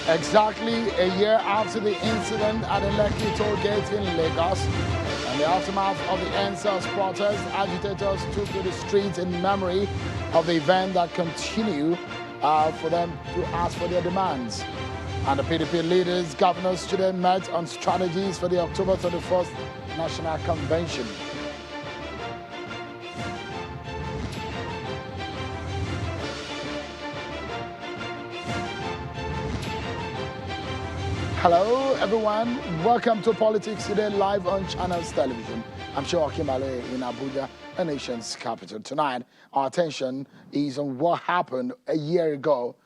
Exactly a year after the incident at the Lekki toll gate in Lagos, and the aftermath of the NSARS protests, agitators took to the streets in memory of the event that continue for them to ask for their demands. And the PDP leaders, governors today met on strategies for the October 31st National Convention. Hello, everyone. Welcome to Politics Today, live on Channels Television. I'm sure Kimale in Abuja, the nation's capital. Tonight, our attention is on what happened a year ago.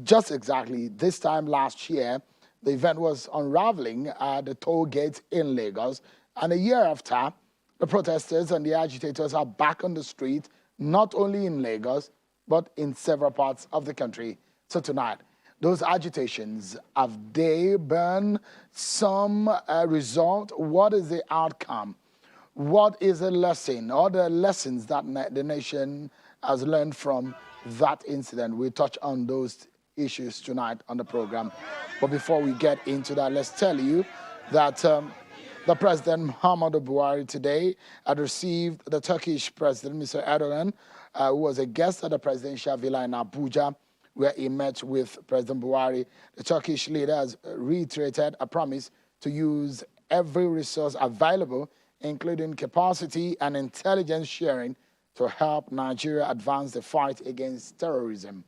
Just exactly this time last year, the event was unraveling at the toll gate in Lagos. And a year after, the protesters and the agitators are back on the street, not only in Lagos, but in several parts of the country. So tonight, those agitations, have they been some result? What is the outcome? What is the lesson or the lessons that the nation has learned from that incident? We'll touch on those issues tonight on the program. But before we get into that, let's tell you that the President Muhammadu Buhari today had received the Turkish President, Mr. Erdogan, who was a guest at the presidential villa in Abuja, where he met with President Buhari. The Turkish leader has reiterated a promise to use every resource available, including capacity and intelligence sharing, to help Nigeria advance the fight against terrorism.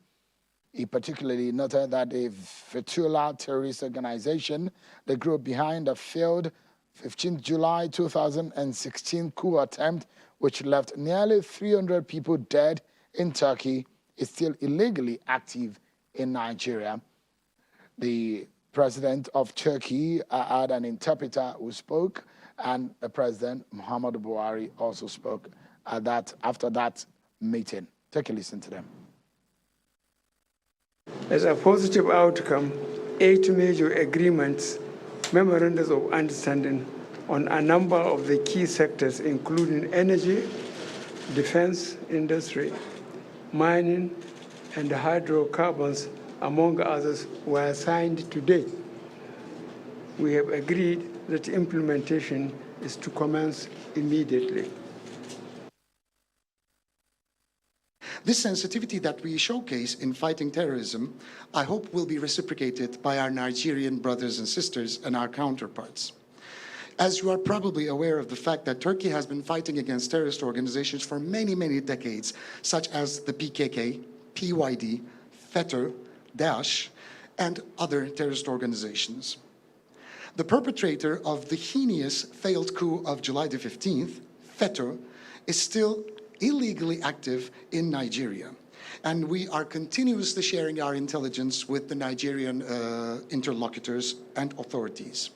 He particularly noted that the Refuelled terrorist organization, the group behind the failed 15 July 2016 coup attempt, which left nearly 300 people dead in Turkey, is still illegally active in Nigeria. The president of Turkey had an interpreter who spoke, and the president, Muhammadu Buhari, also spoke after that meeting. Take a listen to them. As a positive outcome, 8 major agreements, memorandums of understanding on a number of the key sectors, including energy, defense industry, mining, and hydrocarbons, among others, were signed today. We have agreed that implementation is to commence immediately. This sensitivity that we showcase in fighting terrorism, I hope will be reciprocated by our Nigerian brothers and sisters and our counterparts. As you are probably aware of the fact that Turkey has been fighting against terrorist organizations for many, many decades, such as the PKK, PYD, FETÖ, Daesh, and other terrorist organizations. The perpetrator of the heinous failed coup of July the 15th, FETÖ, is still illegally active in Nigeria. And we are continuously sharing our intelligence with the Nigerian interlocutors and authorities.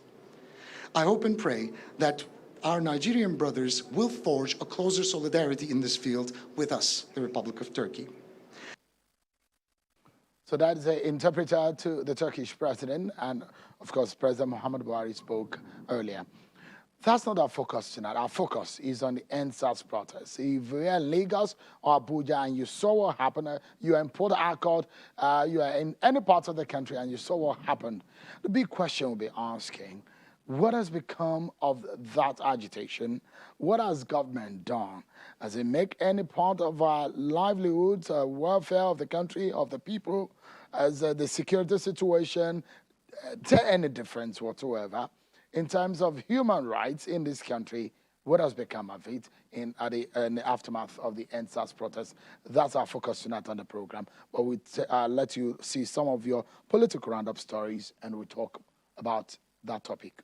I hope and pray that our Nigerian brothers will forge a closer solidarity in this field with us, the Republic of Turkey. So that is an interpreter to the Turkish president, and of course, President Muhammadu Buhari spoke earlier. That's not our focus tonight. Our focus is on the NSARS protests. If you're in Lagos or Abuja and you saw what happened, you are in Port Harcourt, you are in any part of the country and you saw what happened, the big question we'll be asking, what has become of that agitation? What has government done? Does it make any part of our livelihoods, welfare of the country, of the people, as the security situation, any difference whatsoever? In terms of human rights in this country, what has become of it in the aftermath of the NSARS protests? That's our focus tonight on the program. But we let you see some of your political roundup stories, and we talk about that topic.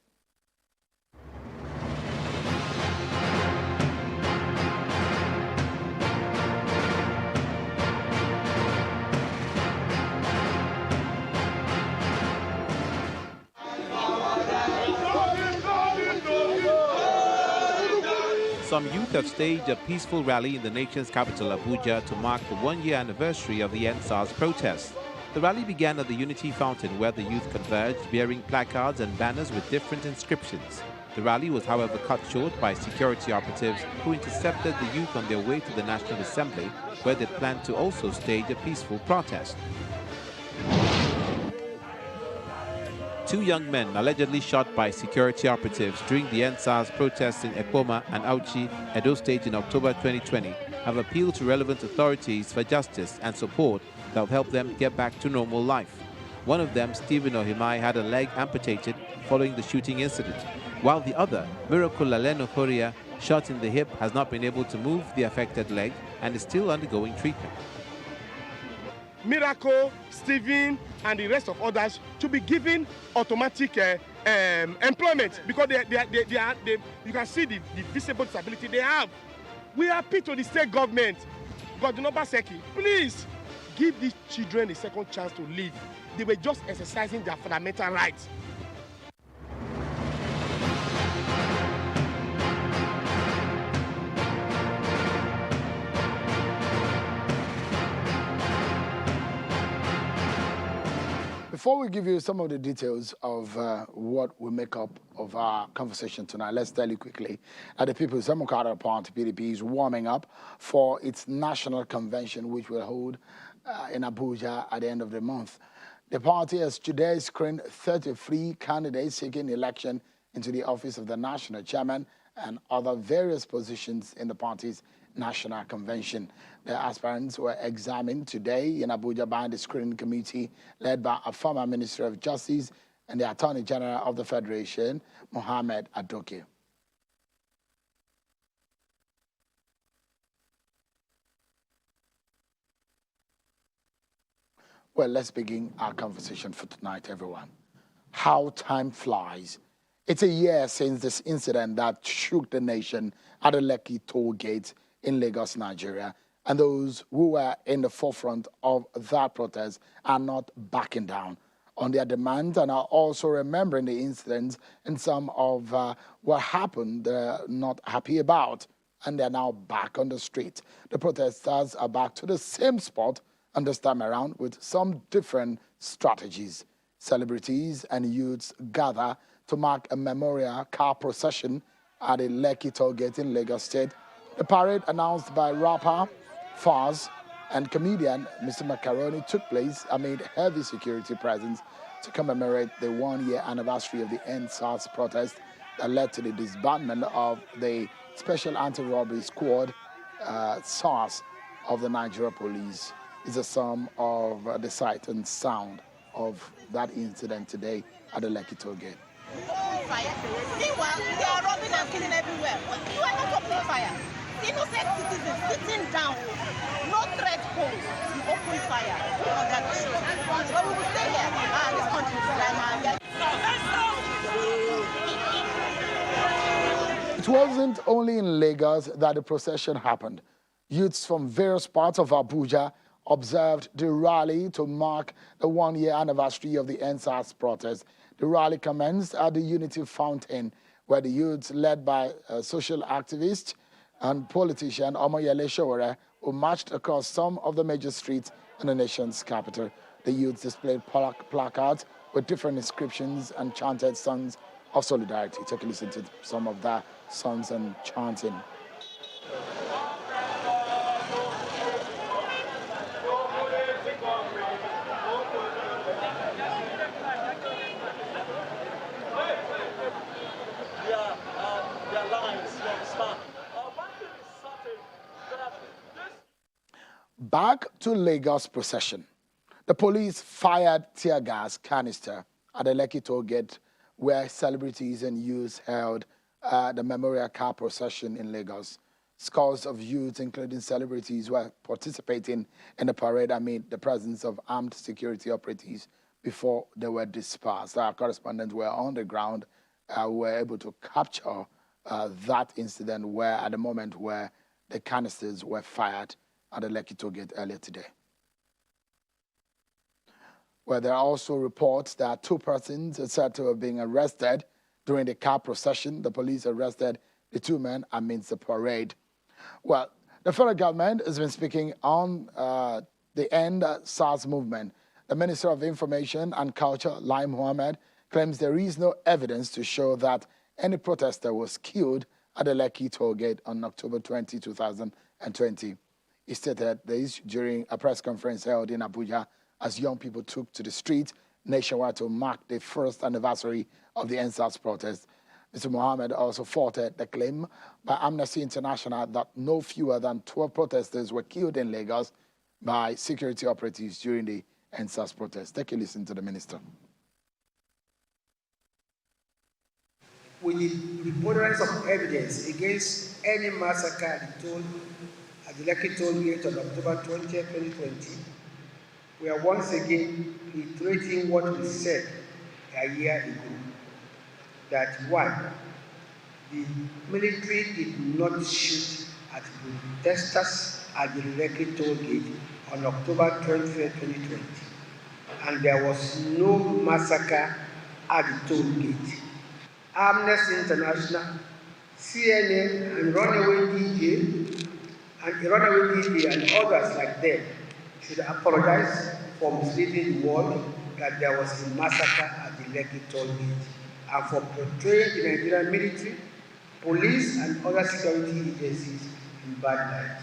Some youth have staged a peaceful rally in the nation's capital, Abuja, to mark the one-year anniversary of the NSARS protests. The rally began at the Unity Fountain, where the youth converged, bearing placards and banners with different inscriptions. The rally was, however, cut short by security operatives who intercepted the youth on their way to the National Assembly, where they planned to also stage a peaceful protest. 2 young men allegedly shot by security operatives during the NSARS protests in Ekpoma and Auchi, Edo State in October 2020 have appealed to relevant authorities for justice and support that will help them get back to normal life. One of them, Stephen Ohimai, had a leg amputated following the shooting incident, while the other, Miracle Laleno Korea, shot in the hip, has not been able to move the affected leg and is still undergoing treatment. Miracle, Stephen, and the rest of others to be given automatic employment because you can see the visible disability they have. We appeal to the state government, Godinoba Seki, please give these children a second chance to live. They were just exercising their fundamental rights. Before we give you some of the details of what we make up of our conversation tonight, let's tell you quickly that the People's Democratic Party, PDP, is warming up for its national convention, which will hold in Abuja at the end of the month. The party has today screened 33 candidates seeking election into the office of the national chairman and other various positions in the party's national convention. The aspirants were examined today in Abuja by the screening committee led by a former Minister of Justice and the Attorney General of the Federation, Mohammed Adoke. Well, let's begin our conversation for tonight, everyone. How time flies. It's a year since this incident that shook the nation at the Lekki toll gate in Lagos, Nigeria, and those who were in the forefront of that protest are not backing down on their demands and are also remembering the incidents and some of what happened they're not happy about, and they're now back on the street. The protesters are back to the same spot, and this time around with some different strategies. Celebrities and youths gather to mark a memorial car procession at the Lekki toll gate in Lagos State. The parade, announced by rapper Faz and comedian Mr. Macaroni, took place amid heavy security presence to commemorate the 1-year anniversary of the NSARS Protests that led to the disbandment of the Special Anti-Robbery Squad, SARS, of the Nigerian police. Is a sum of the sight and sound of that incident today at the Lekki toll gate. Fire. Meanwhile, they are robbing and killing everywhere. You are not opening fire. Innocent citizens sitting down, no threat posed, you open fire on that street. But we will stay here. This country is like, It wasn't only in Lagos that the procession happened. Youths from various parts of Abuja observed the rally to mark the 1-year anniversary of the NSARS protests. The rally commenced at the Unity Fountain, where the youths, led by social activist and politician Omoyele Sowore, who marched across some of the major streets in the nation's capital. The youths displayed placards with different inscriptions and chanted songs of solidarity. Take a listen to some of the songs and chanting. Back to Lagos procession. The police fired tear gas canister at the Lekki toll gate, where celebrities and youths held the memorial car procession in Lagos. Scores of youths, including celebrities, were participating in the parade amid the presence of armed security operatives before they were dispersed. Our correspondents were on the ground, were able to capture that incident where, at the moment where the canisters were fired at the Lekki toll gate earlier today. Where there are also reports that 2 persons are said to have been arrested during the car procession. The police arrested the 2 men amidst the parade. Well, the federal government has been speaking on the ENDSARS movement. The Minister of Information and Culture, Lai Mohammed, claims there is no evidence to show that any protester was killed at the Lekki toll gate on October 20, 2020. He stated this during a press conference held in Abuja as young people took to the street nationwide to mark the first anniversary of the NSARS protests. Mr. Mohammed also faulted the claim by Amnesty International that no fewer than 12 protesters were killed in Lagos by security operatives during the NSARS protests. Take a listen to the minister. With the preponderance of evidence against any massacre at the Lekki toll gate on October 20, 2020, we are once again reiterating what we said a year ago, that one, the military did not shoot at protesters at the Lekki toll gate on October 20, 2020, and there was no massacre at the toll gate. Amnesty International, CNN, and Runaway DJ, and others like them should apologize for misleading the world that there was a massacre at the Lekki toll gate and for portraying the Nigerian military, police, and other security agencies in bad light.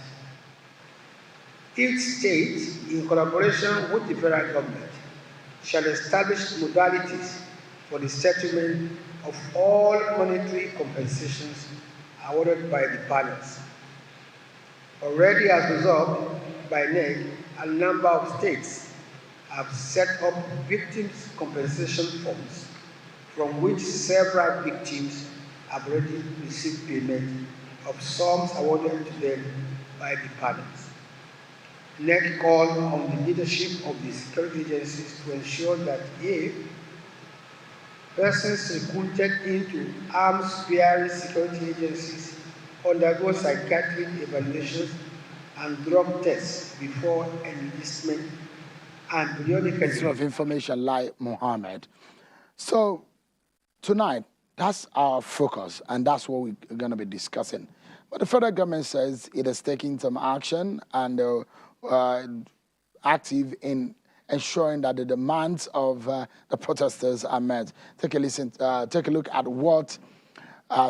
Each state, in collaboration with the federal government, shall establish modalities for the settlement of all monetary compensations awarded by the panels. Already as resolved by NEG, a number of states have set up victims' compensation funds, from which several victims have already received payment of sums awarded to them by the panels. NEG called on the leadership of the security agencies to ensure that A, persons recruited into arms-bearing security agencies undergo psychiatric evaluations and drug tests before enlistment and periodically. Piece of information like Mohammed. So tonight, that's our focus, and that's what we're going to be discussing. But the federal government says it is taking some action and active in ensuring that the demands of the protesters are met. Take a look at what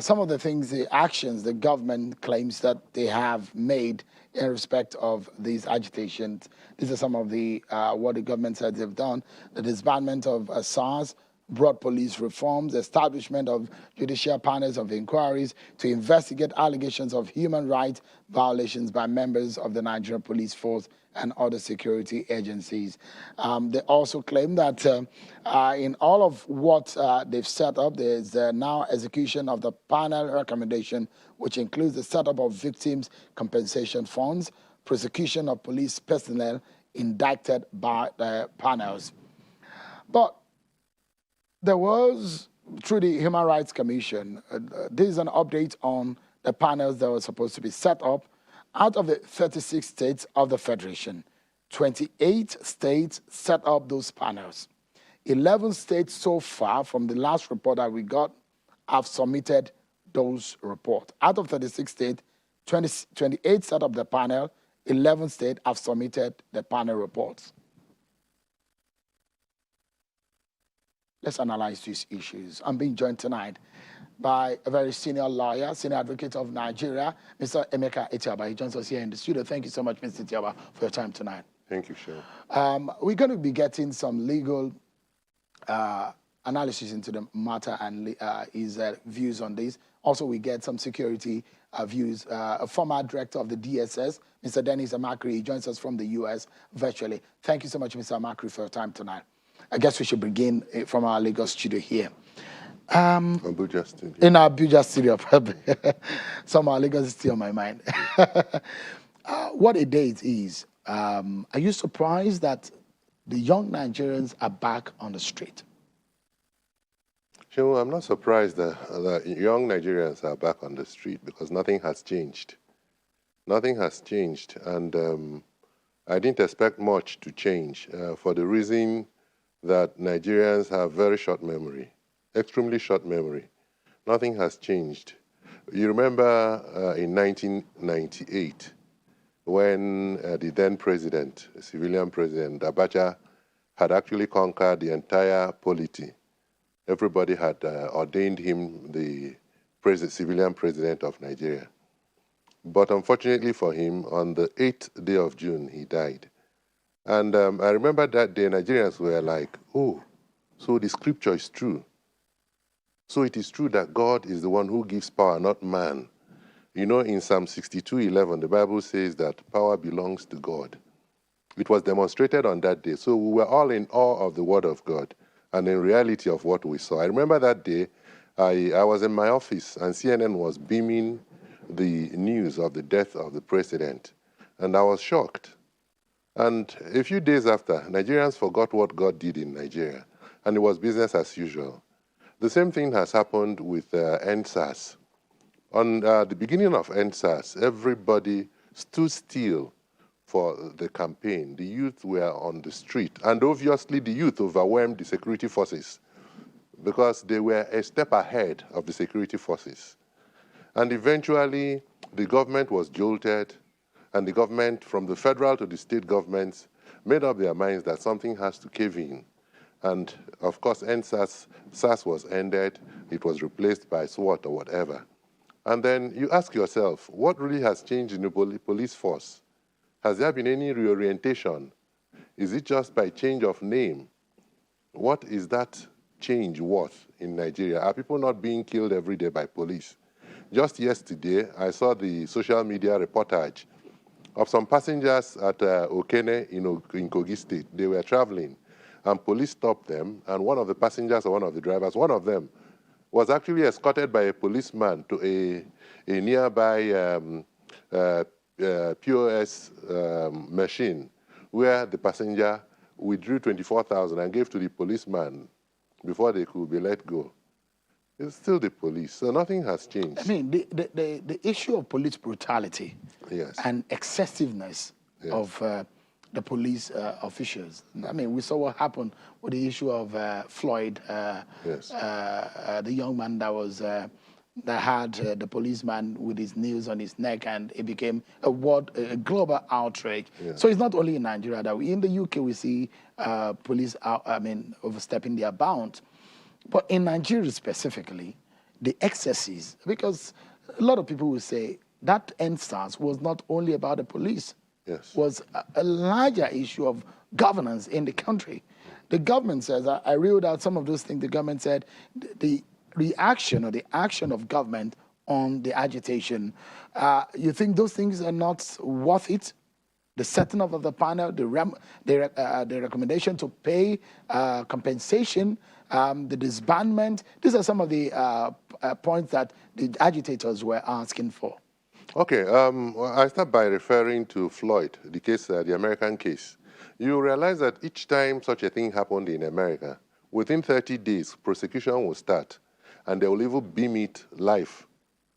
some of the things, the actions the government claims that they have made in respect of these agitations. These are some of the what the government said they've done: the disbandment of SARS, broad police reforms, establishment of judicial panels of inquiries to investigate allegations of human rights violations by members of the Nigerian police force and other security agencies. They also claim that in all of what they've set up, there's now execution of the panel recommendation, which includes the setup of victims' compensation funds, prosecution of police personnel indicted by the panels. But there was, through the Human Rights Commission, this is an update on the panels that were supposed to be set up. Out of the 36 states of the Federation, 28 states set up those panels. 11 states so far, from the last report that we got, have submitted those reports. Out of 36 states, 28 set up the panel, 11 states have submitted the panel reports. Let's analyze these issues. I'm being joined tonight by a very senior lawyer, senior advocate of Nigeria, Mr. Emeka Etiaba. He joins us here in the studio. Thank you so much, Mr. Etiaba, for your time tonight. Thank you, Sean. We're going to be getting some legal analysis into the matter and his views on this. Also, we get some security views. A former director of the DSS, Mr. Dennis Amakri, he joins us from the U.S. virtually. Thank you so much, Mr. Amakri, for your time tonight. I guess we should begin from our Lagos studio here. Abuja studio. In our Abuja studio, probably. Somehow Lagos is still on my mind. What a day it is. Are you surprised that the young Nigerians are back on the street? Sure, I'm not surprised that young Nigerians are back on the street because nothing has changed. Nothing has changed, and I didn't expect much to change for the reason that Nigerians have very short memory, extremely short memory. Nothing has changed. You remember in 1998, when the then president, civilian president, Abuja, had actually conquered the entire polity. Everybody had ordained him the civilian president of Nigeria. But unfortunately for him, on the 8th day of June, he died. And I remember that day, Nigerians were like, oh, So the scripture is true. So it is true that God is the one who gives power, not man. You know, in Psalm 62:11, the Bible says that power belongs to God. It was demonstrated on that day. So we were all in awe of the word of God and in reality of what we saw. I remember that day, I was in my office and CNN was beaming the news of the death of the president. And I was shocked. And a few days after, Nigerians forgot what God did in Nigeria. And it was business as usual. The same thing has happened with NSARS. On the beginning of NSARS, everybody stood still for the campaign. The youth were on the street. And obviously, the youth overwhelmed the security forces because they were a step ahead of the security forces. And eventually, the government was jolted, and the government, from the federal to the state governments, made up their minds that something has to cave in. And of course, SARS was ended. It was replaced by SWAT or whatever. And then you ask yourself, what really has changed in the police force? Has there been any reorientation? Is it just by change of name? What is that change worth in Nigeria? Are people not being killed every day by police? Just yesterday, I saw the social media reportage of some passengers at Okene in Kogi State. They were traveling, and police stopped them, and one of the passengers or one of the drivers, one of them, was actually escorted by a policeman to a nearby POS machine, where the passenger withdrew 24,000 and gave to the policeman before they could be let go. It's still the police, so nothing has changed. I mean, the issue of police brutality, yes, and excessiveness, yes, of the police officials. I mean, we saw what happened with the issue of Floyd, yes, the young man that was that had the policeman with his nails on his neck, and it became a global outrage. Yes. So it's not only in Nigeria that in the UK we see police overstepping their bounds. But in Nigeria specifically, the excesses, because a lot of people will say that NSARS was not only about the police, yes, was a larger issue of governance in the country. The government says, I read out some of those things, the government said the reaction or the action of government on the agitation, you think those things are not worth it? The setting up of the panel, the recommendation to pay compensation, the disbandment. These are some of the points that the agitators were asking for. Okay, I start by referring to Floyd, the case, the American case. You realize that each time such a thing happened in America, within 30 days, prosecution will start, and they will even beam it live.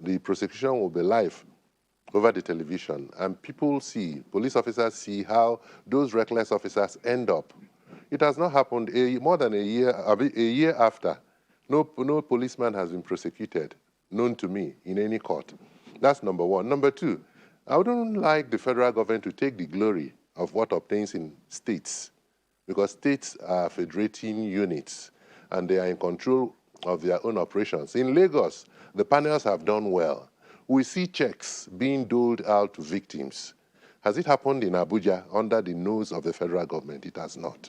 The prosecution will be live over the television, and people see, police officers see how those reckless officers end up. It has not happened more than a year after. No policeman has been prosecuted, known to me, in any court. That's number one. Number two, I wouldn't like the federal government to take the glory of what obtains in states, because states are federating units, and they are in control of their own operations. In Lagos, the panels have done well. We see checks being doled out to victims. Has it happened in Abuja under the nose of the federal government? It has not.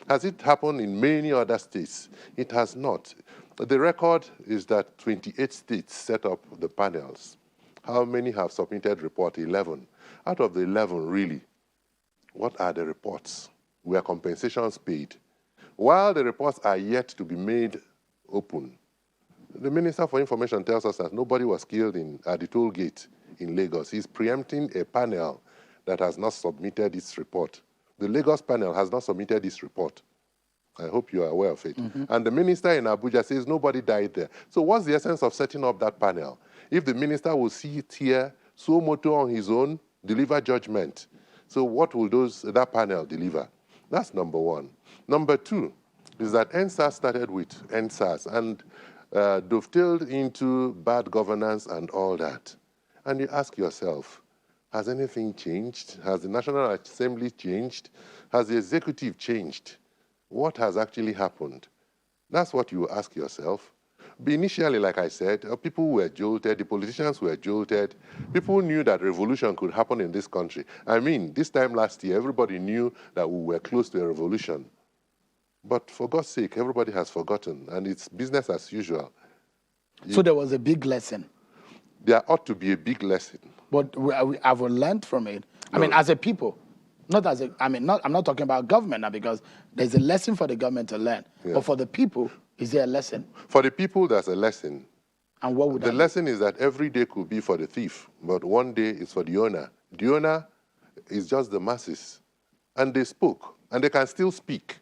Has it happened in many other states? It has not. The record is that 28 states set up the panels. How many have submitted report? 11. Out of the 11, really, what are the reports? Were compensations paid? While the reports are yet to be made open, the Minister for Information tells us that nobody was killed at the toll gate in Lagos. He's preempting a panel that has not submitted its report. The Lagos panel has not submitted its report. I hope you are aware of it. Mm-hmm. And the minister in Abuja says nobody died there. So what's the essence of setting up that panel? If the minister will see it here, suo motu on his own, deliver judgment. So what will that panel deliver? That's number one. Number two is that NSARS started with NSARS and dovetailed into bad governance and all that. And you ask yourself, has anything changed? Has the National Assembly changed? Has the executive changed? What has actually happened? That's what you ask yourself. Initially, like I said, people were jolted, the politicians were jolted. People knew that revolution could happen in this country. I mean, this time last year, everybody knew that we were close to a revolution. But for God's sake, everybody has forgotten, and it's business as usual. So there was a big lesson. There ought to be a big lesson. But have we learned from it? I No. mean, as a people, not as a, I mean, I'm not talking about government now, because there's a lesson for the government to learn. Yes. But for the people, is there a lesson? For the people, there's a lesson. And what would The that be? lesson is that every day could be for the thief, but one day is for the owner. The owner is just the masses. And they spoke, and they can still speak.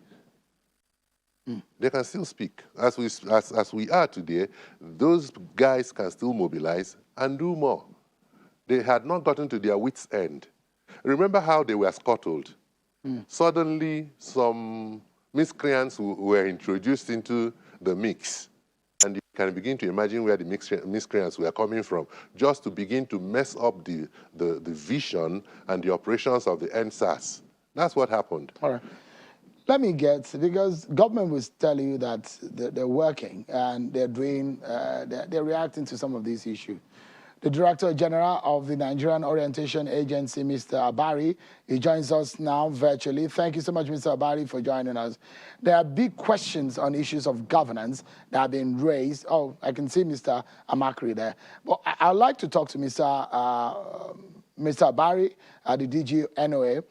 They can still speak. As we are today, those guys can still mobilize and do more. They had not gotten to their wits' end. Remember how they were scuttled? Suddenly, some miscreants were introduced into the mix. And you can begin to imagine where the miscreants were coming from, just to begin to mess up the vision and the operations of the NSARS. That's what happened. All right. Let me get, because government will tell you that they're working and they're doing, they're reacting to some of these issues. The Director General of the Nigerian Orientation Agency, Mr. Abari, he joins us now virtually. Thank you so much, Mr. Abari, for joining us. There are big questions on issues of governance that have been raised. Oh, I can see Mr. Amakri there. But I'd like to talk to Mr. Abari, the DG NOA,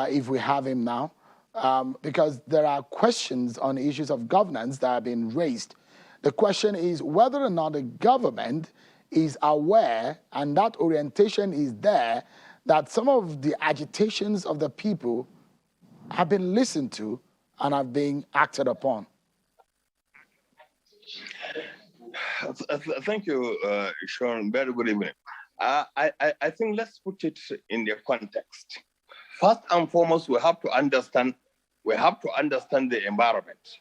if we have him now. Because there are questions on issues of governance that have been raised. The question is whether or not the government is aware, and that orientation is there, that some of the agitations of the people have been listened to and have been acted upon. Thank you, Sean. Very good evening. I think let's put it in the context. First and foremost, we have to understand the environment,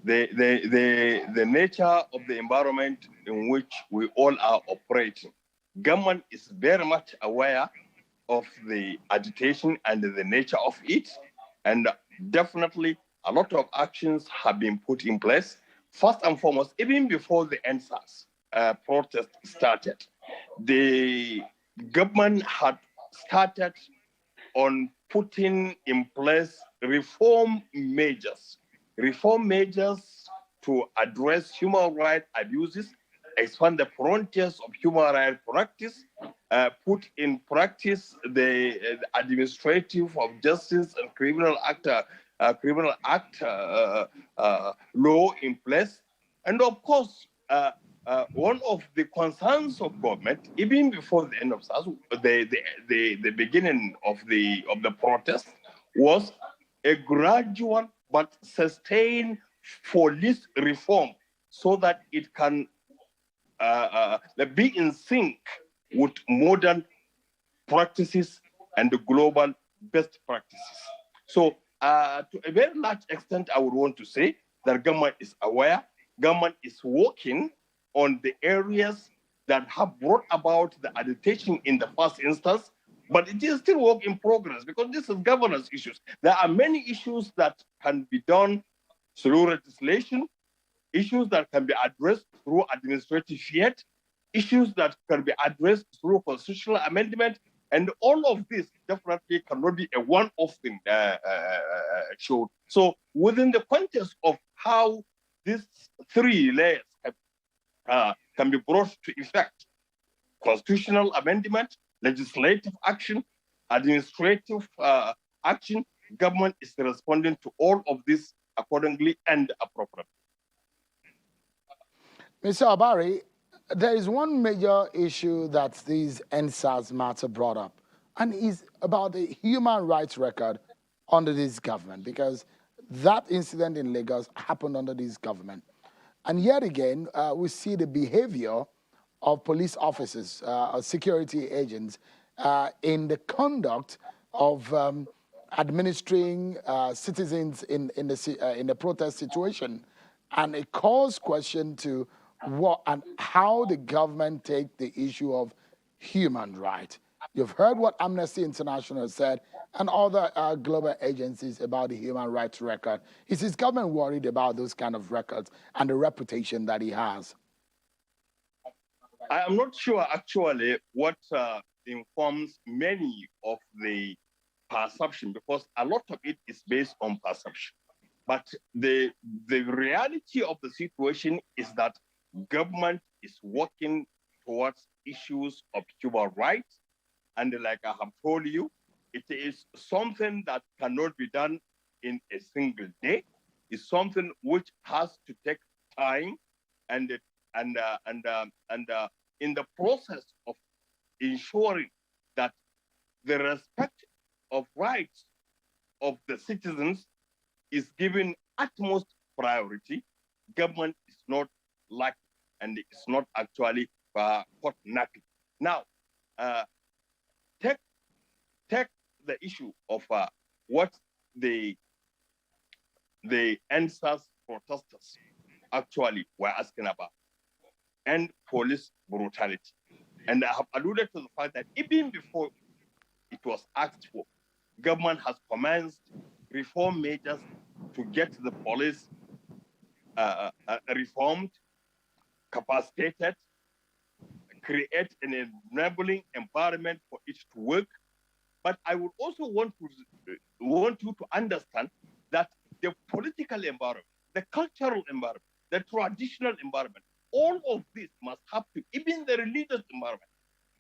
the nature of the environment in which we all are operating. Government is very much aware of the agitation and the nature of it, and definitely a lot of actions have been put in place. First and foremost, even before the NSARS protest started, the government had started on putting in place reform measures to address human rights abuses, expand the frontiers of human rights practice, put in practice the administrative of justice and criminal act law in place. And of course, one of the concerns of government, even before the end of SARS, the beginning of the protest, was a gradual but sustained police reform, so that it can be in sync with modern practices and the global best practices. So to a very large extent, I would want to say that government is aware, government is working on the areas that have brought about the agitation in the first instance, but it is still work in progress, because this is governance issues. There are many issues that can be done through legislation, issues that can be addressed through administrative fiat, issues that can be addressed through constitutional amendment, and all of this definitely cannot be a one-off thing showed. So within the context of how these three layers can be brought to effect: constitutional amendment, legislative action, administrative action, government is responding to all of this accordingly and appropriately. Mr. Abari, there is one major issue that this NSARS matter brought up, and is about the human rights record under this government, because that incident in Lagos happened under this government. And yet again, we see the behavior of police officers, security agents, in the conduct of administering citizens in the protest situation. And it calls question to what and how the government take the issue of human rights. You've heard what Amnesty International said and other global agencies about the human rights record. Is his government worried about those kind of records and the reputation that he has? I am not sure actually what informs many of the perception, because a lot of it is based on perception. But the reality of the situation is that government is working towards issues of human rights. And like I have told you, it is something that cannot be done in a single day. It's something which has to take time, and in the process of ensuring that the respect of rights of the citizens is given utmost priority, government is not lacking and it's not actually caught napping. Now, take the issue of what the NSARS protesters actually were asking about, and police brutality. And I have alluded to the fact that even before it was asked for, government has commenced reform measures to get the police reformed, capacitated, create an enabling environment for it to work. But I would also want you to understand that the political environment, the cultural environment, the traditional environment, all of this must have to, even the religious environment,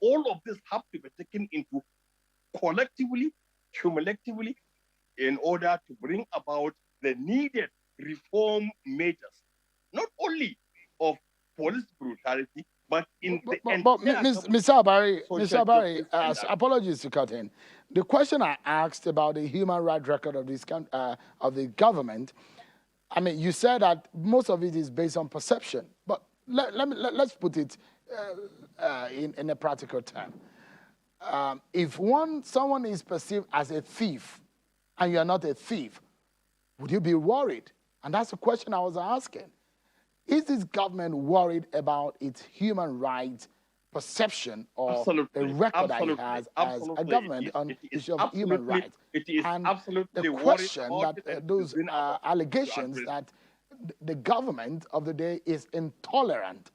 all of this have to be taken into collectively, cumulatively, in order to bring about the needed reform measures, not only of police brutality, but in the Mr. Abari, apologies to cut in. The question I asked about the human rights record of this of the government, I mean, you said that most of it is based on perception, but let's put it in a practical term. If someone is perceived as a thief and you are not a thief, would you be worried? And that's the question I was asking. Is this government worried about its human rights perception or the record that it has as a government on issue of human rights? It is and absolutely the question that those allegations that the government of the day is intolerant.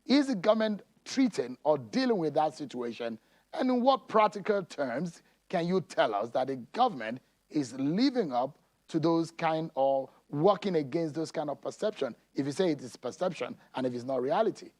Is the government treating or dealing with that situation? And in what practical terms can you tell us that the government is living up to those kind of working against those kind of perception, if you say it is perception and if it's not reality?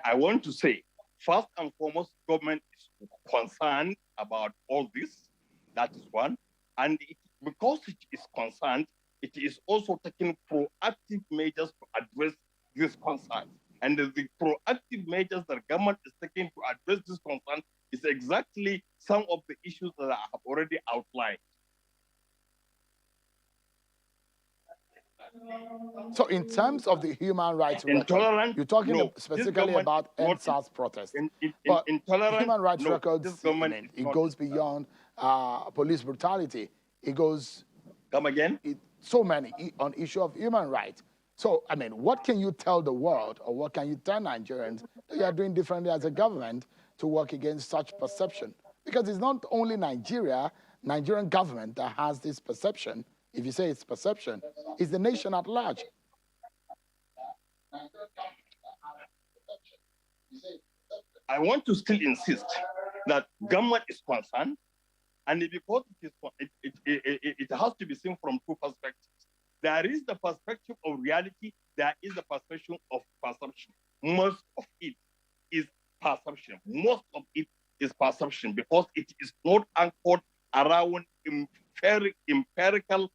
I want to say, first and foremost, government is concerned about all this. That is one. And because it is concerned, it is also taking proactive measures to address this concern. And the proactive measures that government is taking to address this concern is exactly some of the issues that I have already outlined. So in terms of the human rights record, you're talking specifically about NSARS protests. But human rights records, it goes beyond police brutality. It goes... Come again? So many on issue of human rights. So, I mean, what can you tell the world or what can you tell Nigerians that you are doing differently as a government to work against such perception? Because it's not only Nigerian government that has this perception. If you say it's perception, it's the nation at large. I want to still insist that government is concerned, and because it has to be seen from two perspectives. There is the perspective of reality, there is the perspective of perception. Most of it is perception. Most of it is perception because it is not anchored around empirical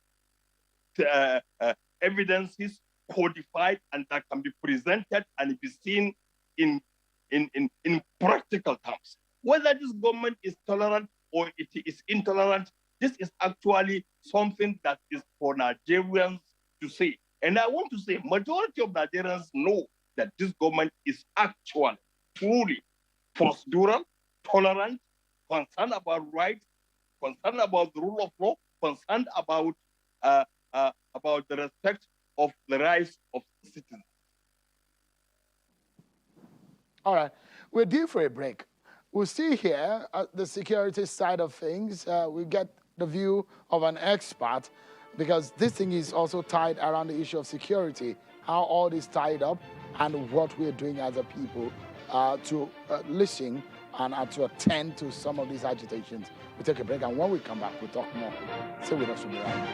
evidences codified and that can be presented and be seen in practical terms. Whether this government is tolerant or it is intolerant, this is actually something that is for Nigerians to say. And I want to say, majority of Nigerians know that this government is actually, truly procedural, tolerant, concerned about rights, concerned about the rule of law, concerned about the respect of the rights of citizens. All right, we're due for a break. We'll see here the security side of things. We get the view of an expert because this thing is also tied around the issue of security, how all this tied up and what we're doing as a people to listen and to attend to some of these agitations. We'll take a break, and when we come back, we'll talk more. Stay with us, we'll be right back.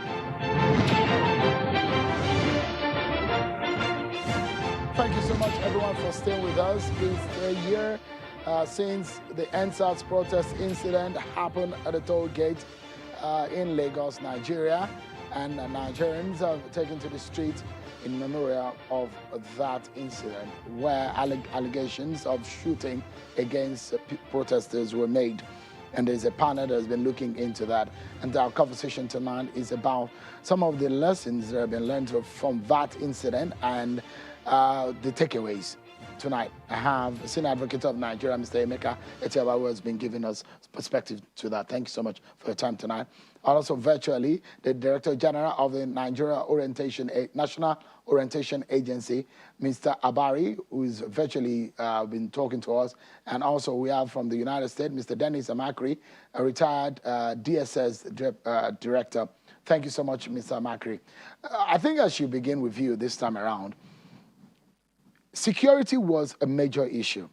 Thank you so much, everyone, for staying with us. It's a year since the NSARS protest incident happened at the toll gate in Lagos, Nigeria, and Nigerians have taken to the street in memorial of that incident, where allegations of shooting against protesters were made. And there's a panel that has been looking into that. And our conversation tonight is about some of the lessons that have been learned from that incident and the takeaways. Tonight, I have a Senior Advocate of Nigeria, Mr. Emeka Etiaba, who has been giving us perspective to that. Thank you so much for your time tonight. Also, virtually, the Director General of the National Orientation Agency, Mr. Abari, who is virtually been talking to us. And also, we have from the United States, Mr. Dennis Amakri, a retired DSS Director. Thank you so much, Mr. Amakri. I think I should begin with you this time around. Security was a major issue.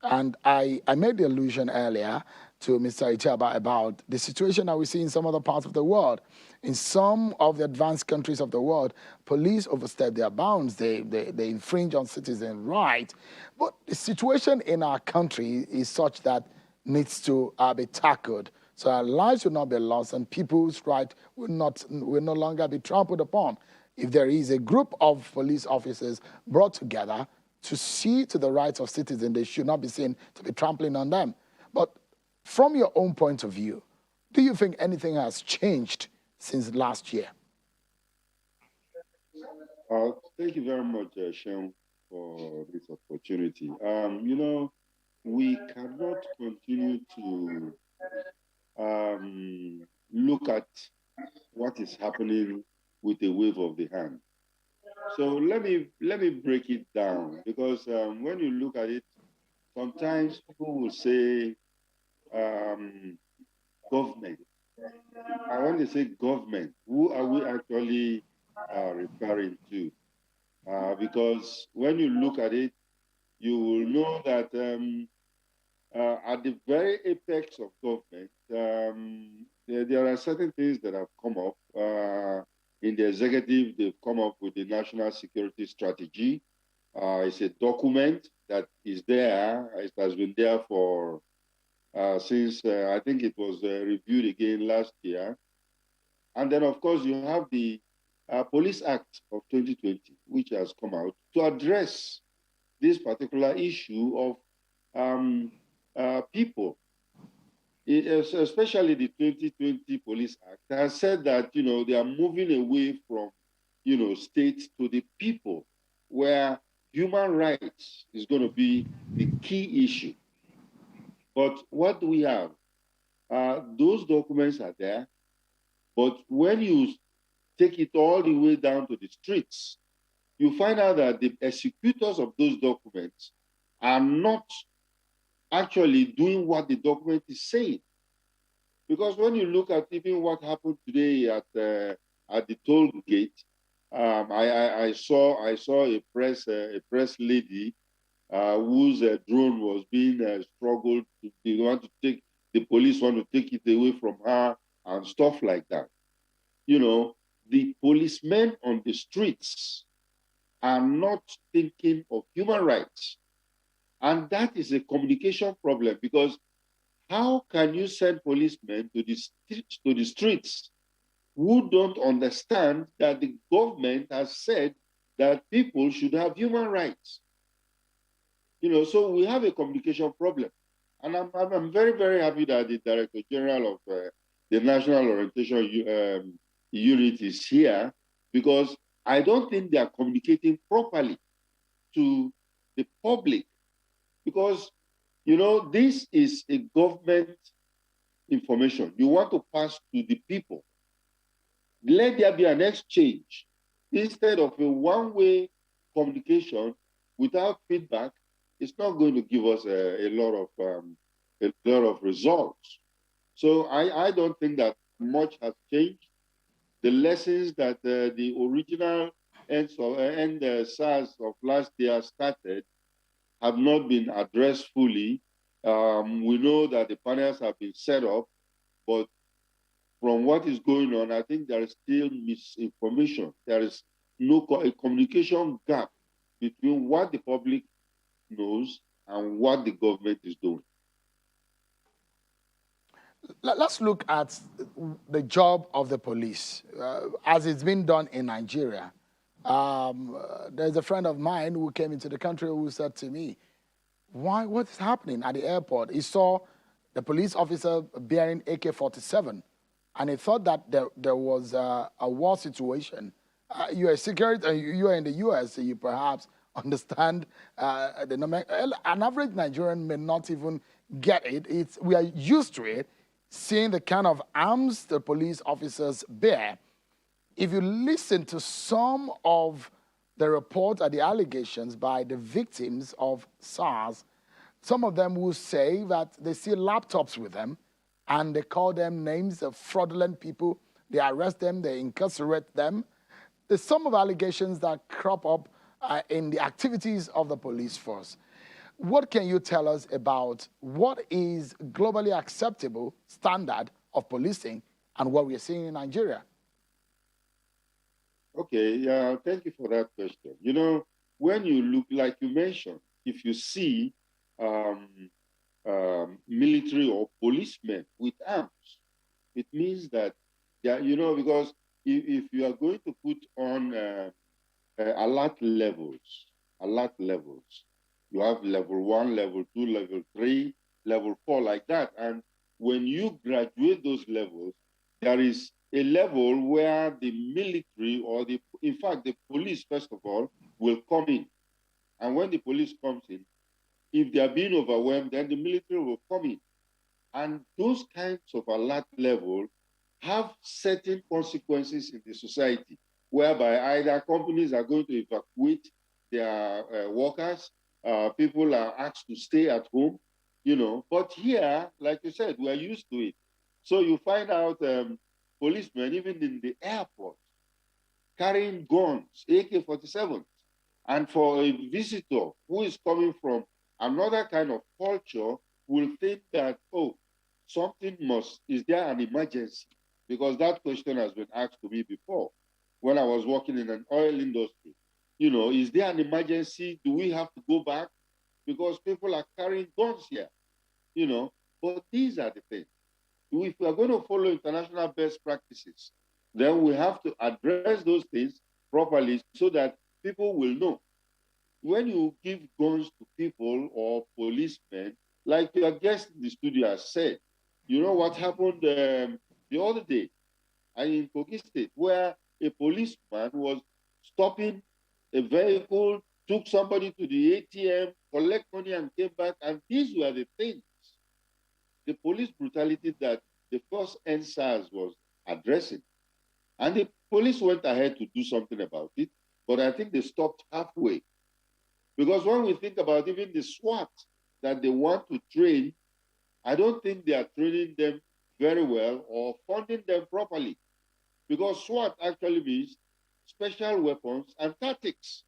And I made the allusion earlier to Mr. Etiaba about the situation that we see in some other parts of the world. In some of the advanced countries of the world, police overstep their bounds. They infringe on citizen rights. But the situation in our country is such that needs to be tackled. So our lives will not be lost and people's rights will no longer be trampled upon. If there is a group of police officers brought together to see to the rights of citizens, they should not be seen to be trampling on them. But from your own point of view, do you think anything has changed since last year? Thank you very much, Sean, for this opportunity. You know, we cannot continue to look at what is happening with a wave of the hand. So let me break it down, because when you look at it, sometimes people will say government. And when they say government, who are we actually referring to? Because when you look at it, you will know that at the very apex of government, there are certain things that have come up. In the executive, they've come up with the national security strategy. It's a document that is there. It has been there for since I think it was reviewed again last year. And then, of course, you have the Police Act of 2020, which has come out to address this particular issue of people. Especially the 2020 Police Act has said that, you know, they are moving away from, you know, states to the people, where human rights is going to be the key issue. But what do we have? Those documents are there, but when you take it all the way down to the streets, you find out that the executors of those documents are not actually doing what the document is saying. Because when you look at even what happened today at the toll gate, I saw a press lady whose drone was being struggled. The police want to take it away from her and stuff like that. You know, the policemen on the streets are not thinking of human rights. And that is a communication problem, because how can you send policemen to the streets who don't understand that the government has said that people should have human rights? You know, so we have a communication problem. And I'm very, very happy that the Director General of the National Orientation Unit is here, because I don't think they are communicating properly to the public. Because, you know, this is a government information. You want to pass to the people. Let there be an exchange instead of a one-way communication without feedback. It's not going to give us a lot of results. So I don't think that much has changed. The lessons that the original NSARS of last year started have not been addressed fully. We know that the panels have been set up, but from what is going on, I think there is still misinformation. There is a communication gap between what the public knows and what the government is doing. Let's look at the job of the police as it's been done in Nigeria. There's a friend of mine who came into the country who said to me, what's happening at the airport? He saw the police officer bearing AK-47, and he thought that there was a war situation. You're a security, you are in the US, so you perhaps understand an average Nigerian may not even get it. We are used to it, seeing the kind of arms the police officers bear. If you listen to some of the reports or the allegations by the victims of SARS, some of them will say that they see laptops with them and they call them names of fraudulent people. They arrest them, they incarcerate them. There's some of the allegations that crop up in the activities of the police force. What can you tell us about what is globally acceptable standard of policing and what we're seeing in Nigeria? Okay, yeah, thank you for that question. You know, when you look, like you mentioned, if you see military or policemen with arms, it means that, you know, because if you are going to put on alert levels, you have level 1, level 2, level 3, level 4, like that. And when you graduate those levels, there is a level where the military or in fact, the police, first of all, will come in. And when the police comes in, if they are being overwhelmed, then the military will come in. And those kinds of alert level have certain consequences in the society, whereby either companies are going to evacuate their workers, people are asked to stay at home, you know. But here, like you said, we are used to it. So you find out policemen, even in the airport, carrying guns, AK-47s. And for a visitor who is coming from another kind of culture, will think that, oh, is there an emergency? Because that question has been asked to me before when I was working in an oil industry. You know, is there an emergency? Do we have to go back? Because people are carrying guns here, you know. But these are the things. If we are going to follow international best practices, then we have to address those things properly so that people will know. When you give guns to people or policemen, like your guest in the studio has said, you know what happened the other day in Kogi State, where a policeman was stopping a vehicle, took somebody to the ATM, collect money and came back. And these were the things, the police brutality that the first NSARS was addressing. And the police went ahead to do something about it, but I think they stopped halfway. Because when we think about even the SWAT that they want to train, I don't think they are training them very well or funding them properly. Because SWAT actually means special weapons and tactics.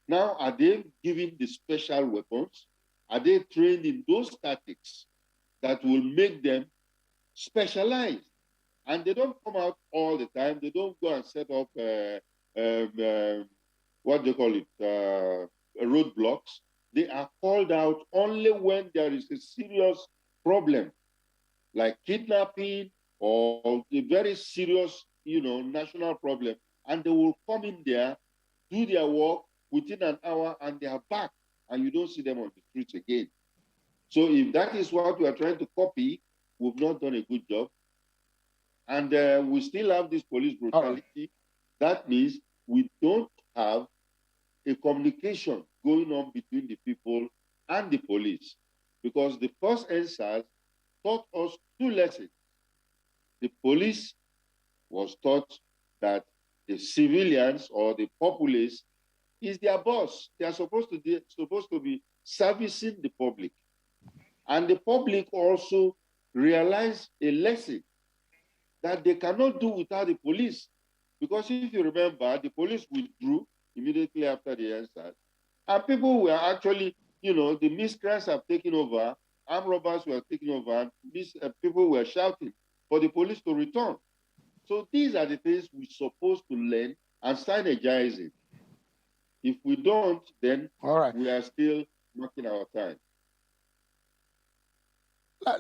Now, are they giving the special weapons? Are they trained in those tactics that will make them specialized? And they don't come out all the time. They don't go and set up, what they call it, roadblocks. They are called out only when there is a serious problem, like kidnapping or a very serious, you know, national problem. And they will come in there, do their work within an hour, and they are back, and you don't see them on the streets again. So if that is what we are trying to copy, we've not done a good job. And we still have this police brutality. That means we don't have a communication going on between the people and the police. Because the first NSARS taught us 2 lessons. The police was taught that the civilians or the populace is their boss. They are supposed to be servicing the public. And the public also realized a lesson that they cannot do without the police. Because if you remember, the police withdrew immediately after the NSARS. And people were actually, you know, the miscreants have taken over, armed robbers were taking over, and these people were shouting for the police to return. So these are the things we're supposed to learn and synergize it. If we don't, then we are still marking our time.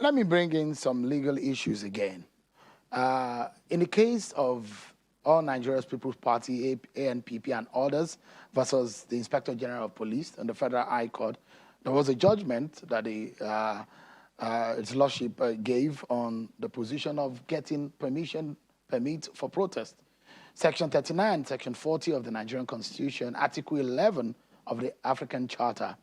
Let me bring in some legal issues again. In the case of All Nigeria's People's Party, ANPP, and others versus the Inspector General of Police and the Federal High Court, there was a judgment that its lordship gave on the position of getting permit for protest. Section 39, Section 40 of the Nigerian Constitution, Article 11 of the African Charter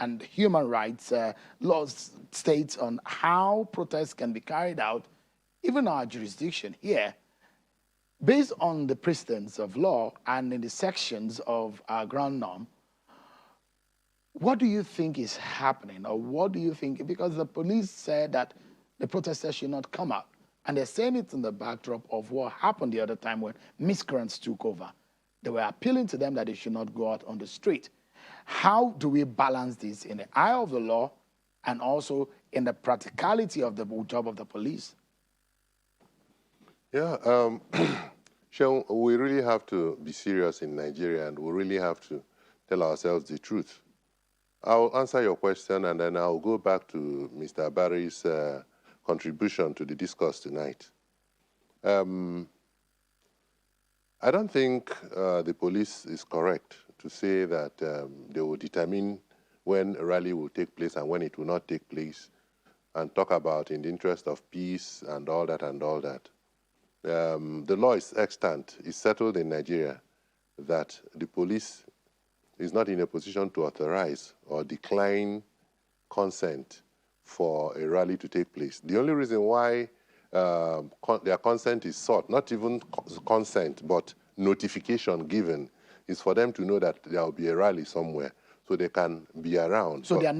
and human rights laws states on how protests can be carried out, even our jurisdiction here, based on the precedents of law and in the sections of our ground norm. What do you think is happening, or what do you think? Because the police said that the protesters should not come out, and they're saying it in the backdrop of what happened the other time when miscreants took over. They were appealing to them that they should not go out on the street. How do we balance this in the eye of the law and also in the practicality of the job of the police? Yeah, Sean, we really have to be serious in Nigeria, and we really have to tell ourselves the truth. I'll answer your question, and then I'll go back to Mr. Barry's contribution to the discourse tonight. I don't think the police is correct to say that they will determine when a rally will take place and when it will not take place, and talk about in the interest of peace and all that and all that. The law is extant, is settled in Nigeria, that the police is not in a position to authorize or decline consent for a rally to take place. The only reason why their consent is sought, not even consent, but notification given, is for them to know that there will be a rally somewhere, so they can be around. So there's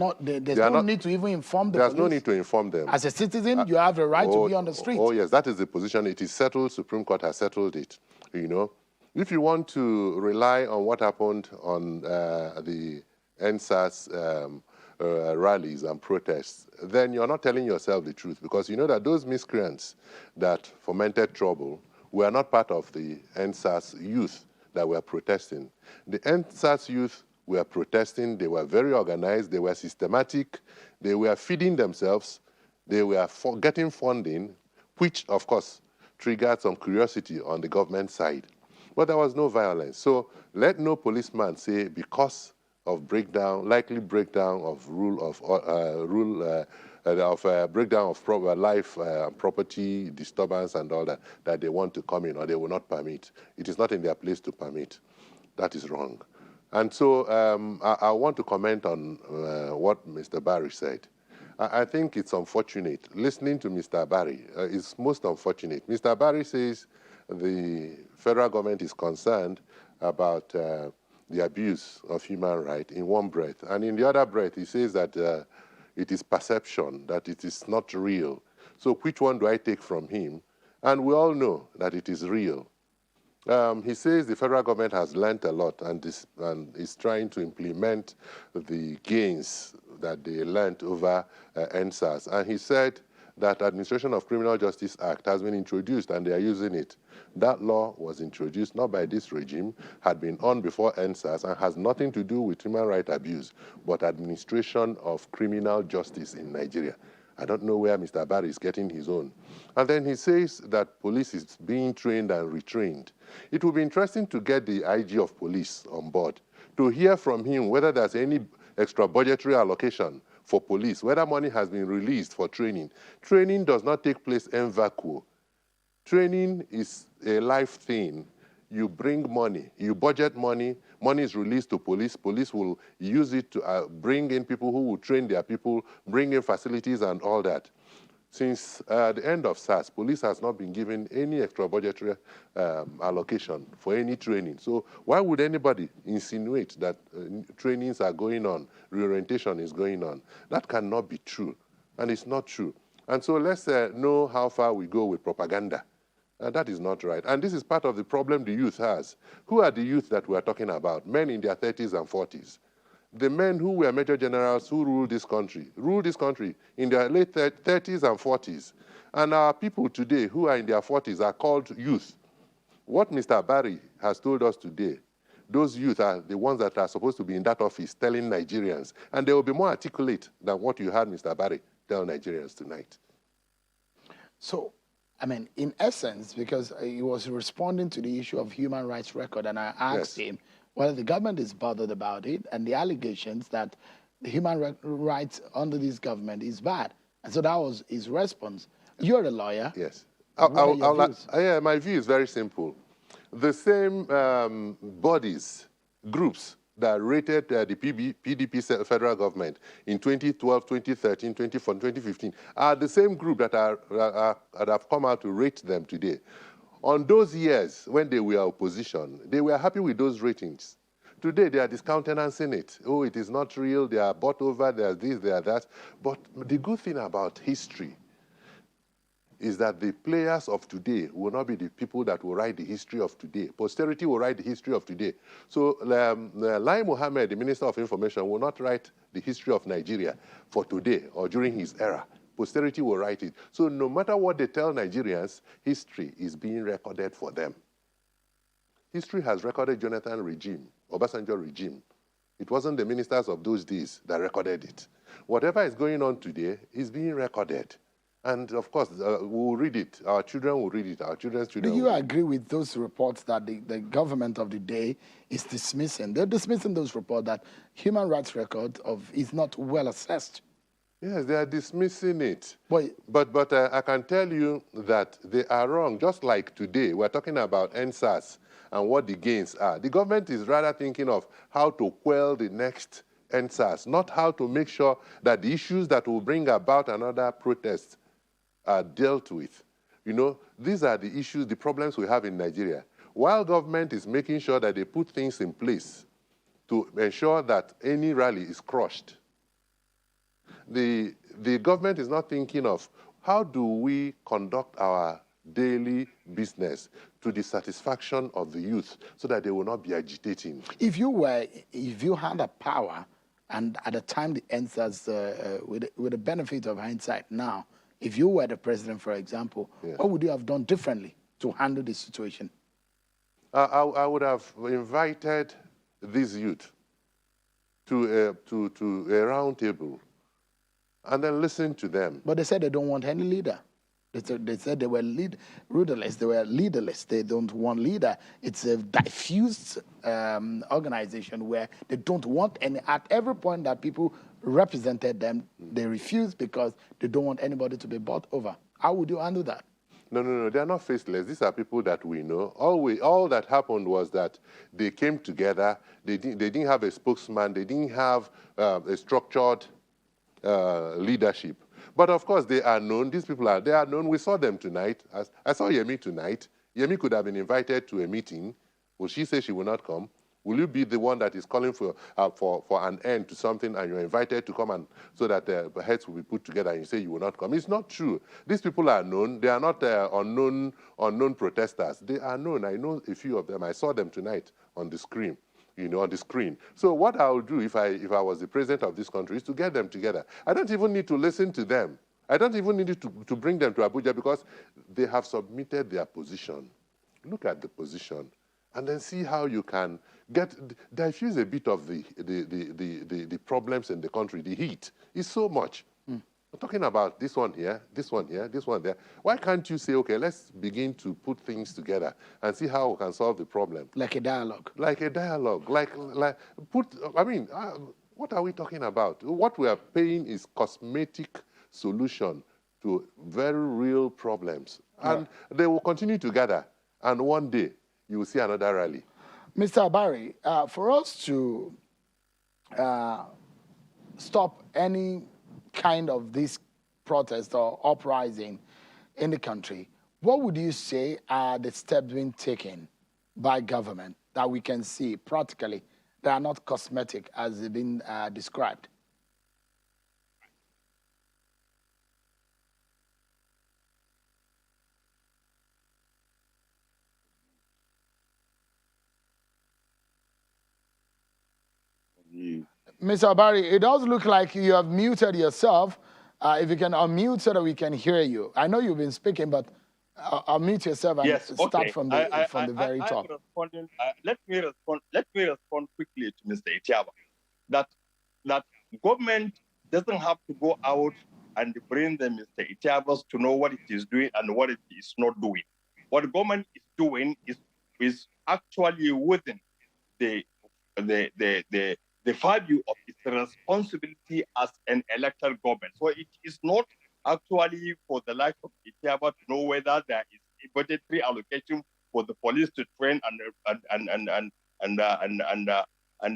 no need to even inform the police? There's no need to inform them. As a citizen, you have the right to be on the street. Oh, yes, that is the position. It is settled. Supreme Court has settled it, you know. If you want to rely on what happened on the NSARS rallies and protests, then you're not telling yourself the truth, because you know that those miscreants that fomented trouble were not part of the NSARS youth that were protesting. The NSARS youth were protesting. They were very organized. They were systematic. They were feeding themselves. They were getting funding, which, of course, triggered some curiosity on the government side. But there was no violence. So let no policeman say because of likely breakdown of breakdown of life, property, disturbance and all that, that they want to come in or they will not permit. It is not in their place to permit. That is wrong. And so I want to comment on what Mr. Barry said. I think it's unfortunate. Listening to Mr. Barry is most unfortunate. Mr. Barry says the federal government is concerned about the abuse of human rights in one breath. And in the other breath, he says that it is perception, that it is not real. So which one do I take from him? And we all know that it is real. He says the federal government has learned a lot and is trying to implement the gains that they learned over NSARS. And he said that Administration of Criminal Justice Act has been introduced and they are using it. That law was introduced not by this regime, had been on before NSARS, and has nothing to do with human rights abuse, but administration of criminal justice in Nigeria. I don't know where Mr. Barry is getting his own. And then he says that police is being trained and retrained. It would be interesting to get the IG of police on board, to hear from him whether there's any extra budgetary allocation for police, whether money has been released for training. Training does not take place en vacuo. Training is a life thing. You bring money, you budget money, money is released to police, police will use it to bring in people who will train their people, bring in facilities and all that. Since the end of SARS, police has not been given any extra budgetary allocation for any training. So why would anybody insinuate that trainings are going on, reorientation is going on? That cannot be true, and it's not true. And so let's know how far we go with propaganda. That is not right. And this is part of the problem the youth has. Who are the youth that we are talking about? Men in their 30s and 40s. the men who were major generals who ruled this country in their late 30s and 40s. And our people today who are in their 40s are called youth. What Mr. Barry has told us today, those youth are the ones that are supposed to be in that office telling Nigerians, and they will be more articulate than what you heard Mr. Barry tell Nigerians tonight. So, I mean, in essence, because he was responding to the issue of human rights record, and I asked him whether the government is bothered about it and the allegations that the human rights under this government is bad. And so that was his response. You're a lawyer. Yes. My view is very simple. The same bodies, groups that rated the PDP federal government in 2012, 2013, 2014, 2015 are the same group that have come out to rate them today. On those years when they were opposition, they were happy with those ratings. Today, they are discountenancing it. Oh, it is not real. They are bought over. They are this, they are that. But the good thing about history is that the players of today will not be the people that will write the history of today. Posterity will write the history of today. So Lai Mohammed, the Minister of Information, will not write the history of Nigeria for today or during his era. Posterity will write it. So no matter what they tell Nigerians, history is being recorded for them. History has recorded Jonathan regime, Obasanjo regime. It wasn't the ministers of those days that recorded it. Whatever is going on today is being recorded. And of course, we'll read it. Our children will read it. Our children's children. Do you agree with those reports that the government of the day is dismissing? They're dismissing those reports that human rights record is not well assessed. Yes, they are dismissing it. But I can tell you that they are wrong. Just like today, we're talking about NSARS and what the gains are. The government is rather thinking of how to quell the next NSARS, not how to make sure that the issues that will bring about another protest are dealt with. You know, these are the issues, the problems we have in Nigeria. While government is making sure that they put things in place to ensure that any rally is crushed, the government is not thinking of how do we conduct our daily business to the satisfaction of the youth so that they will not be agitating. If you had a power, and at the time the NSARS, with the benefit of hindsight now, if you were the president, for example, what would you have done differently to handle this situation? I would have invited these youth to a round table and then listen to them. But they said they don't want any leader. They said they were rudderless, they were leaderless. They don't want leader. It's a diffused organization where they don't want any. At every point that people represented them, they refused because they don't want anybody to be bought over. How would you handle that? No, they're not faceless. These are people that we know. All that happened was that they came together. They didn't have a spokesman. They didn't have a structured leadership. But of course, they are known. These people they are known. We saw them tonight. I saw Yemi tonight. Yemi could have been invited to a meeting. Will she say she will not come? Will you be the one that is calling for an end to something and you're invited to come and so that the heads will be put together and you say you will not come? It's not true. These people are known. They are not unknown protesters. They are known. I know a few of them. I saw them tonight on the screen. On the screen. So what I would do if I was the president of this country is to get them together. I don't even need to listen to them. I don't even need to bring them to Abuja because they have submitted their position. Look at the position and then see how you can diffuse a bit of the problems in the country. The heat is so much. We're talking about this one here, this one here, this one there. Why can't you say, okay, let's begin to put things together and see how we can solve the problem? Like a dialogue. Like a dialogue. What are we talking about? What we are paying is cosmetic solution to very real problems. And they will continue to gather. And one day, you will see another rally. Mr. Barry, for us to stop any kind of this protest or uprising in the country, what would you say are the steps being taken by government that we can see practically that are not cosmetic as they've been described? Mr. Buhari, it does look like you have muted yourself. If you can unmute so that we can hear you. I know you've been speaking, but unmute yourself and Yes, start okay. from the very top. I'm responding. Let me respond quickly to Mr. Itiaba. That government doesn't have to go out and bring the Mr. Itiabas to know what it is doing and what it is not doing. What government is doing is actually within the value of its responsibility as an elected government. So it is not actually for the likes of Itiaba to know whether there is a budgetary allocation for the police to train and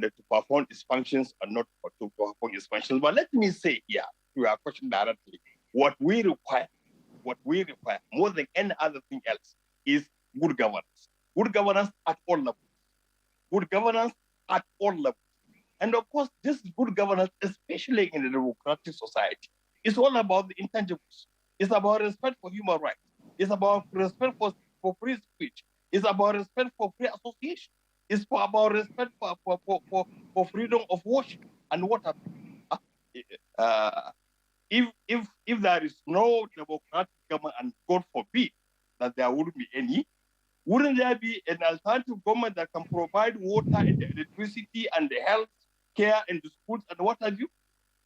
to perform its functions and not to perform its functions. But let me say here to your question directly, what we require more than any other thing else is good governance. Good governance at all levels. Good governance at all levels. And of course, this good governance, especially in a democratic society, is all about the intangibles. It's about respect for human rights. It's about respect for free speech. It's about respect for free association. It's about respect for freedom of worship and what have you. If there is no democratic government, and God forbid that there wouldn't be any, wouldn't there be an alternative government that can provide water and electricity and the health care and the schools and what have you?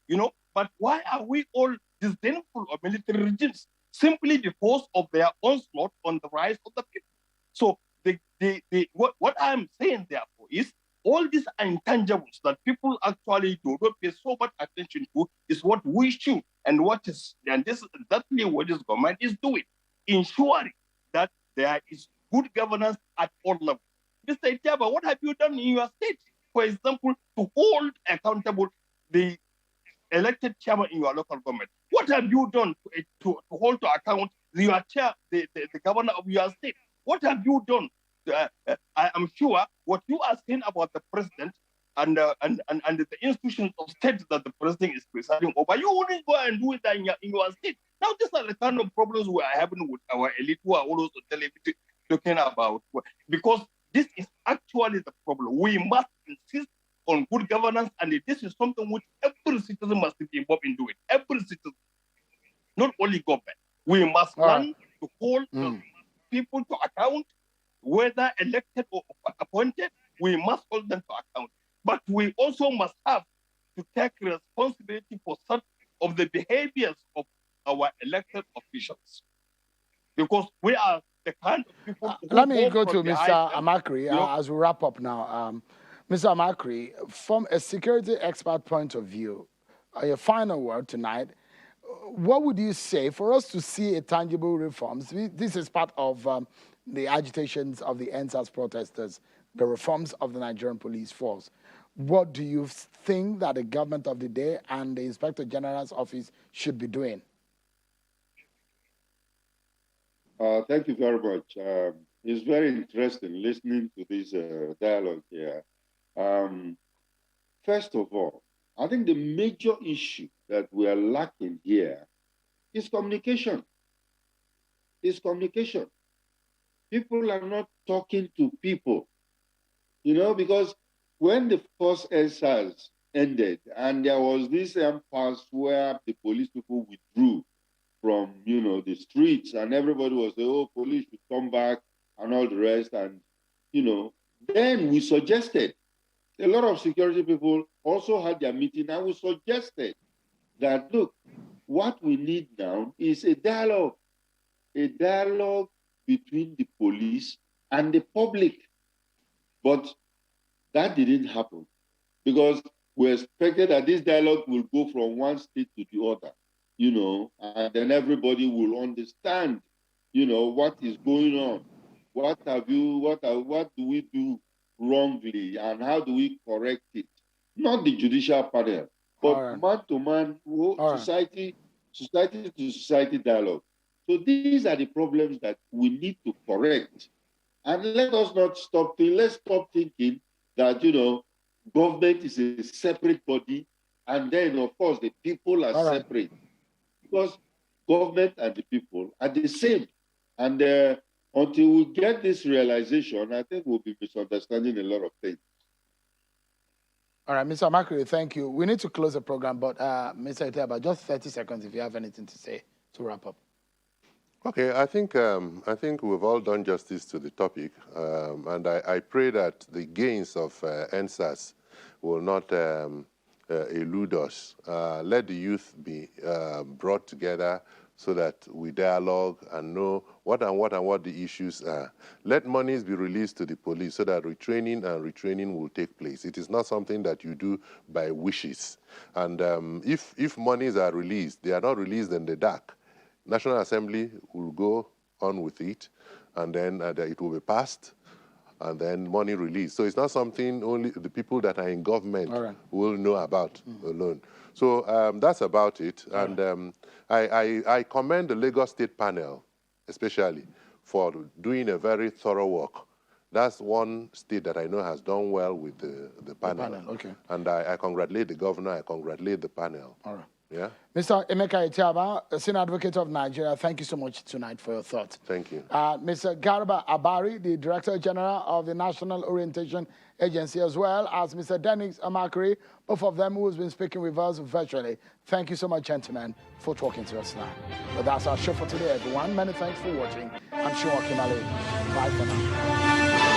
You know, but why are we all disdainful of military regimes? Simply because of their onslaught on the rights of the people. So what I'm saying therefore is all these intangibles that people actually do not pay so much attention to is what we should and this is exactly what this government is doing, ensuring that there is good governance at all levels. Mr. Itiaba, what have you done in your state, for example, to hold accountable the elected chairman in your local government? What have you done to hold to account your chair, the governor of your state? What have you done? I am sure what you are saying about the president and the institutions of state that the president is presiding over, you wouldn't go and do it in your state. Now, these are the kind of problems we are having with our elite who are always on television talking about, because this is actually the problem. We must insist on good governance, and this is something which every citizen must be involved in doing. Every citizen, not only government. We must learn to hold people to account, whether elected or appointed. We must hold them to account. But we also must have to take responsibility for such of the behaviors of our elected officials, because we are the kind of people who let me go to Mr. them, Amakri as we wrap up now. Mr. Amakri, from a security expert point of view, your final word tonight, what would you say for us to see a tangible reforms? This is part of the agitations of the NSARS protesters, the reforms of the Nigerian police force. What do you think that the government of the day and the Inspector General's office should be doing? Thank you very much. It's very interesting listening to this dialogue here. First of all, I think the major issue that we are lacking here is communication. It's communication. People are not talking to people, you know, because when the first NSARS ended and there was this impasse where the police people withdrew from, you know, the streets, and everybody was saying, oh, police should come back and all the rest. And, you know, then we suggested, a lot of security people also had their meeting, and we suggested that, look, what we need now is a dialogue between the police and the public. But that didn't happen, because we expected that this dialogue will go from one state to the other, you know, and then everybody will understand, you know, what is going on. What do we do wrongly, and how do we correct it? Not the judicial panel, but man-to-man, society to society dialogue. So these are the problems that we need to correct. And let us not stop thinking, let's stop thinking that, you know, government is a separate body, and then, of course, the people are separate. Because government and the people are the same. And until we get this realization, I think we'll be misunderstanding a lot of things. All right, Mr. Makri, thank you. We need to close the program, but Mr. Iteba, just 30 seconds if you have anything to say to wrap up. Okay, I think we've all done justice to the topic, and I pray that the gains of NSARS will not elude us. Let the youth be brought together so that we dialogue and know what the issues are. Let monies be released to the police so that retraining will take place. It is not something that you do by wishes. And if monies are released, they are not released in the dark. National Assembly will go on with it, and then it will be passed, and then money released. So it's not something only the people that are in government will know about alone. So that's about it. And I commend the Lagos State panel, especially, for doing a very thorough work. That's one state that I know has done well with the panel. Okay. And I congratulate the governor, I congratulate the panel. All right. Yeah. Mr. Emeka Etiaba, Senior Advocate of Nigeria, thank you so much tonight for your thoughts. Thank you. Mr. Garba Abari, the Director General of the National Orientation Agency, as well as Mr. Dennis Amakri, both of them who has been speaking with us virtually. Thank you so much, gentlemen, for talking to us now. But that's our show for today, everyone. Many thanks for watching. I'm Sean Kimale. Bye for now.